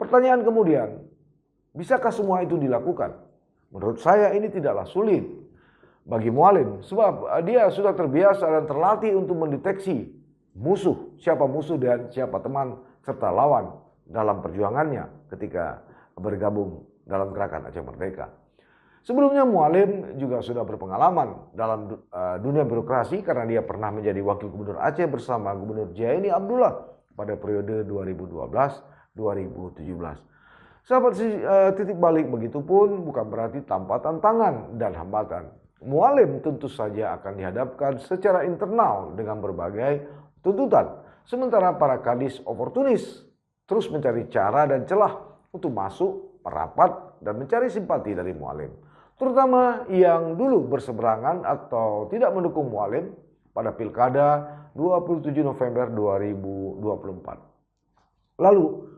Pertanyaan kemudian, bisakah semua itu dilakukan? Menurut saya ini tidaklah sulit bagi mualim, sebab dia sudah terbiasa dan terlatih untuk mendeteksi musuh, siapa musuh dan siapa teman serta lawan dalam perjuangannya ketika bergabung dalam gerakan Aceh Merdeka. Sebelumnya mualim juga sudah berpengalaman dalam dunia birokrasi karena dia pernah menjadi wakil gubernur Aceh bersama Gubernur Jaini Abdullah pada periode 2012-2017. Sahabat titik balik, begitu pun bukan berarti tanpa tantangan dan hambatan. Mualim tentu saja akan dihadapkan secara internal dengan berbagai tuntutan. Sementara para kadis oportunis terus mencari cara dan celah untuk masuk, merapat, dan mencari simpati dari mualim. Terutama yang dulu berseberangan atau tidak mendukung mualim pada Pilkada 27 November 2024. Lalu,